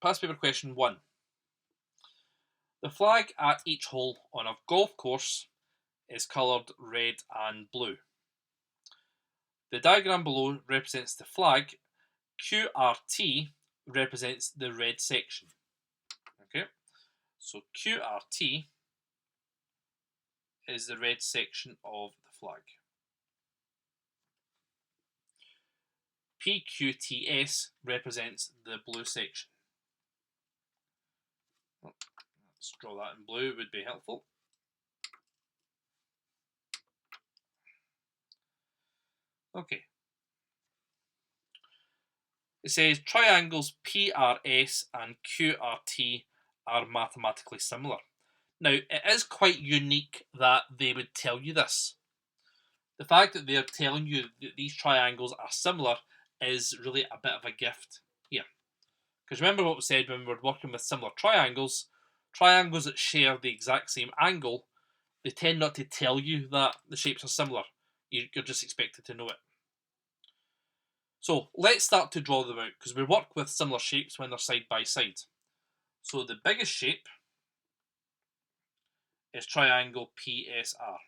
Past paper question 1. The flag at each hole on a golf course is coloured red and blue. The diagram below represents the flag. QRT represents the red section. Okay, so QRT is the red section of the flag. PQTS represents the blue section. Let's draw that in blue, would be helpful. Okay. It says triangles PRS and QRT are mathematically similar. Now, it is quite unique that they would tell you this. The fact that they're telling you that these triangles are similar is really a bit of a gift here. Because remember what we said when we were working with similar triangles, triangles that share the exact same angle, they tend not to tell you that the shapes are similar. You're just expected to know it. So let's start to draw them out, because we work with similar shapes when they're side by side. So the biggest shape is triangle PSR.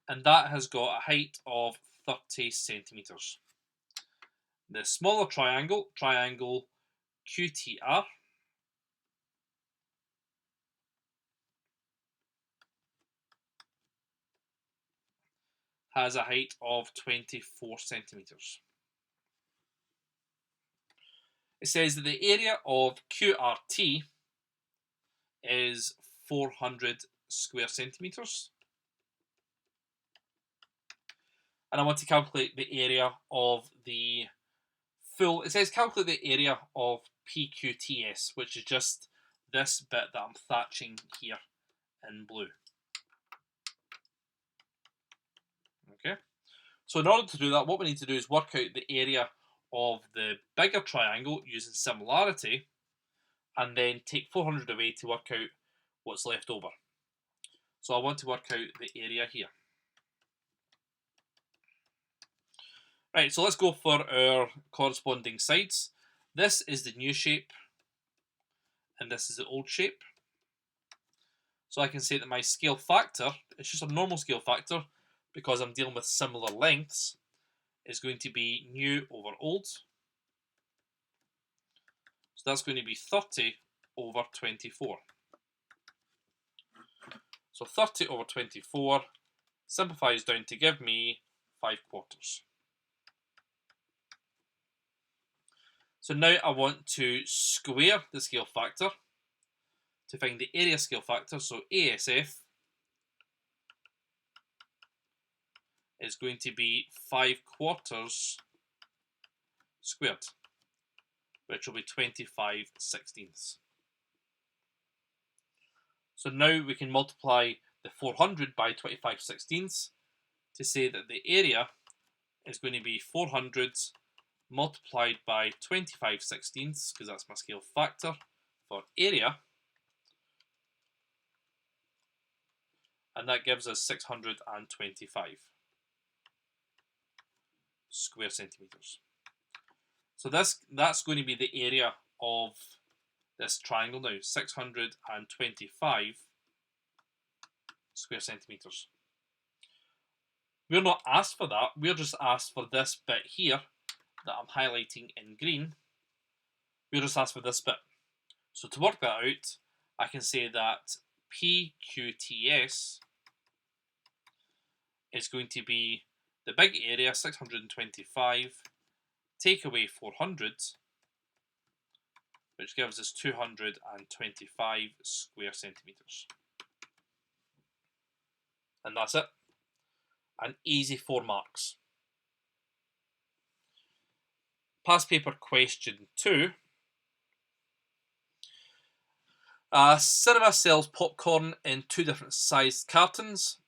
And that has got a height of 30 centimetres. The smaller triangle, triangle QTR, has a height of 24 centimetres. It says that the area of QRT is 400 square centimetres. And I want to calculate the area of the full, it says calculate the area of PQTS, which is just this bit that I'm thatching here in blue. Okay, so in order to do that, what we need to do is work out the area of the bigger triangle using similarity, and then take 400 away to work out what's left over. So I want to work out the area here. Right, so let's go for our corresponding sides. This is the new shape, and this is the old shape. So I can say that my scale factor, it's just a normal scale factor, because I'm dealing with similar lengths, is going to be new over old. So that's going to be 30 over 24. So 30 over 24 simplifies down to give me 5/4. So now I want to square the scale factor to find the area scale factor. So ASF is going to be 5/4 squared, which will be 25/16. So now we can multiply the 400 by 25/16 to say that the area is going to be 400 multiplied by 25/16, because that's my scale factor for area, and that gives us 625 square centimetres. So that's going to be the area of this triangle now, 625 square centimetres. We're not asked for that, we're just asked for this bit here that I'm highlighting in green. We're just asked for this bit. So to work that out, I can say that PQTS is going to be the big area, 625, take away 400, which gives us 225 square centimetres. And that's it. An easy 4 marks. Past paper question 2. Cinema sells popcorn in 2 different sized cartons.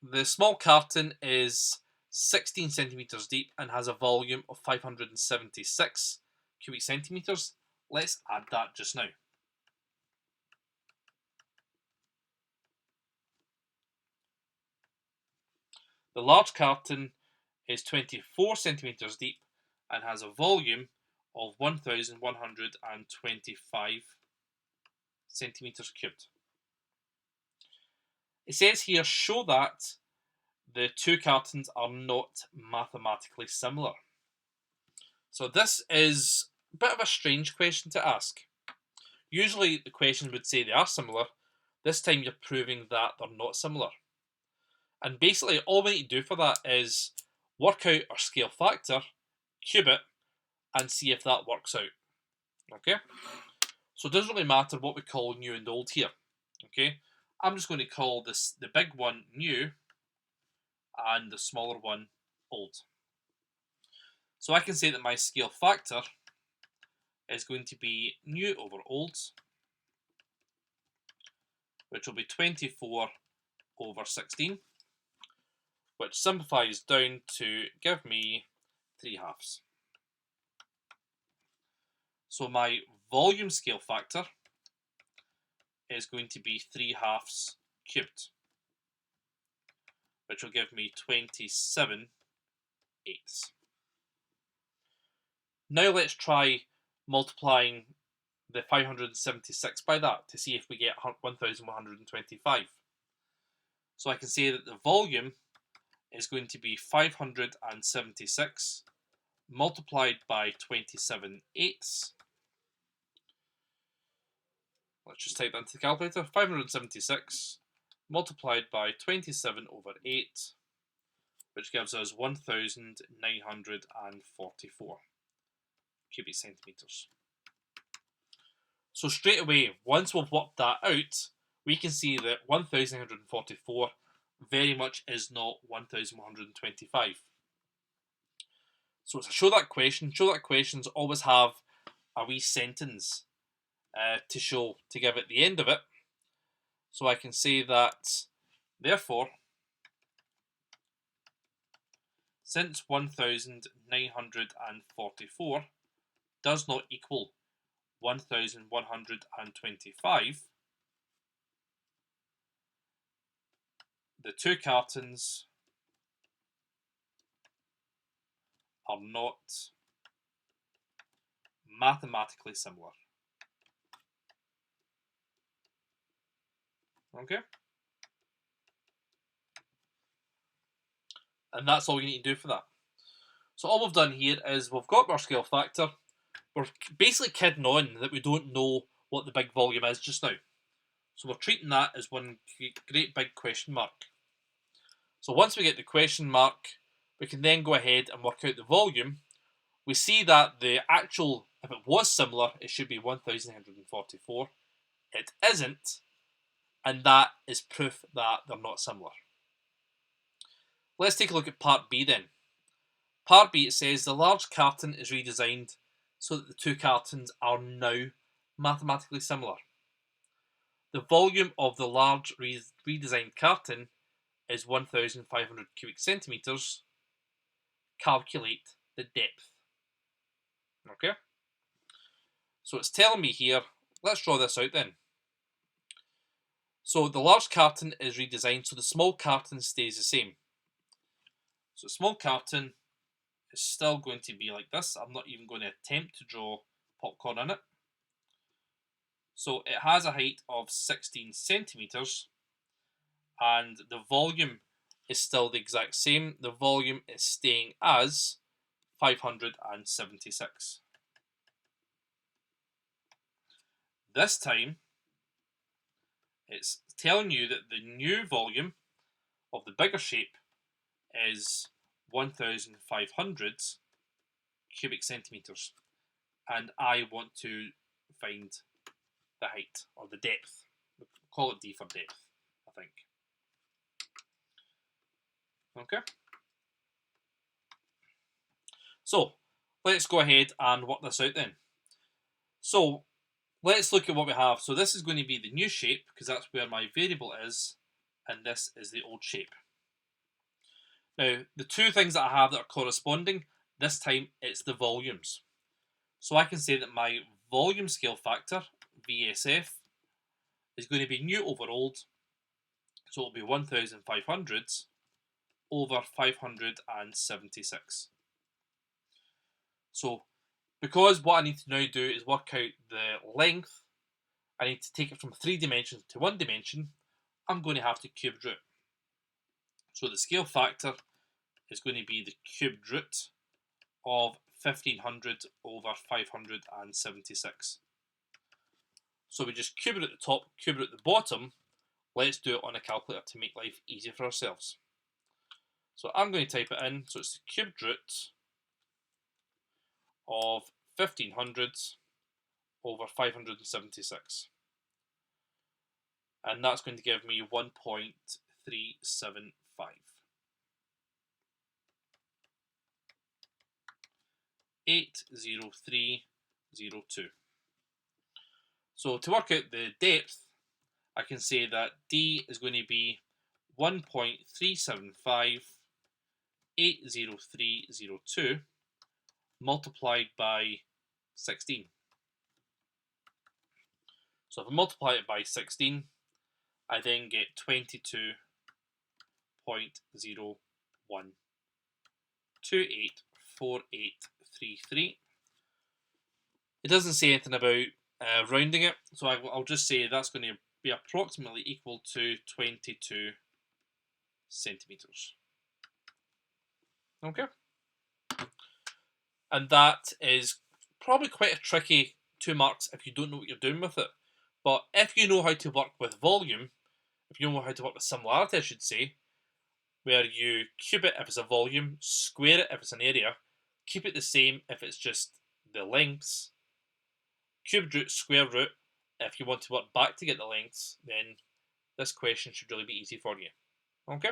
The small carton is 16 centimetres deep and has a volume of 576 cubic centimetres. Let's add that just now. The large carton is 24 centimeters deep and has a volume of 1,125 centimeters cubed. It says here, show that the two cartons are not mathematically similar. So this is a bit of a strange question to ask. Usually the question would say they are similar. This time you're proving that they're not similar. And basically all we need to do for that is work out our scale factor, cube it, and see if that works out. Okay? So it doesn't really matter what we call new and old here. Okay? I'm just going to call this the big one new and the smaller one old. So I can say that my scale factor is going to be new over old, which will be 24 over 16, which simplifies down to give me 3/2. So my volume scale factor is going to be 3/2 cubed, which will give me 27/8. Now let's try multiplying the 576 by that to see if we get 1,125. So I can say that the volume is going to be 576 multiplied by 27/8. Let's just type that into the calculator. 576 multiplied by 27 over 8, which gives us 1,944 cubic centimeters. So straight away, once we've worked that out, we can see that 1,944 very much is not 1,125. So to show that questions always have a wee sentence to give at the end of it. So I can say that, therefore, since 1,944 does not equal 1,125, the two cartons are not mathematically similar. Okay? And that's all you need to do for that. So all we've done here is we've got our scale factor. We're basically kidding on that we don't know what the big volume is just now. So we're treating that as one great big question mark. So once we get the question mark, we can then go ahead and work out the volume. We see that the actual, if it was similar, it should be 1,944. It isn't, and that is proof that they're not similar. Let's take a look at part B then. Part B, it says the large carton is redesigned so that the two cartons are now mathematically similar. The volume of the large redesigned carton is 1,500 cubic centimeters. Calculate the depth. Okay? So it's telling me here, let's draw this out then. So the large carton is redesigned, so the small carton stays the same. So small carton is still going to be like this. I'm not even going to attempt to draw popcorn in it. So it has a height of 16 centimeters, and the volume is still the exact same. The volume is staying as 576. This time, it's telling you that the new volume of the bigger shape is 1,500 cubic centimeters, and I want to find the height or the depth. We'll call it D for depth, I think. Okay. So let's go ahead and work this out then. So let's look at what we have. So this is going to be the new shape because that's where my variable is, and this is the old shape. Now, the two things that I have that are corresponding, this time it's the volumes. So I can say that my volume scale factor, VSF, is going to be new over old. So it'll be 1,500 over 576. So, because what I need to now do is work out the length, I need to take it from 3 dimensions to 1 dimension, I'm going to have to cube root. So the scale factor is going to be the cubed root of 1500 over 576. So we just cube it at the top, cube it at the bottom. Let's do it on a calculator to make life easier for ourselves. So I'm going to type it in. So it's the cubed root of 1500 over 576. And that's going to give me 1.375. 80302. So to work out the depth, I can say that D is going to be 1.375 80302 multiplied by 16. So if I multiply it by 16, I then get 22.01284833. It doesn't say anything about rounding it, so I'll just say that's going to be approximately equal to 22 centimeters. Okay? And that is probably quite a tricky 2 marks if you don't know what you're doing with it. But if you know how to work with volume, if you know how to work with similarity, I should say, where you cube it if it's a volume, square it if it's an area, keep it the same if it's just the lengths, cube root, square root, if you want to work back to get the lengths, then this question should really be easy for you. Okay?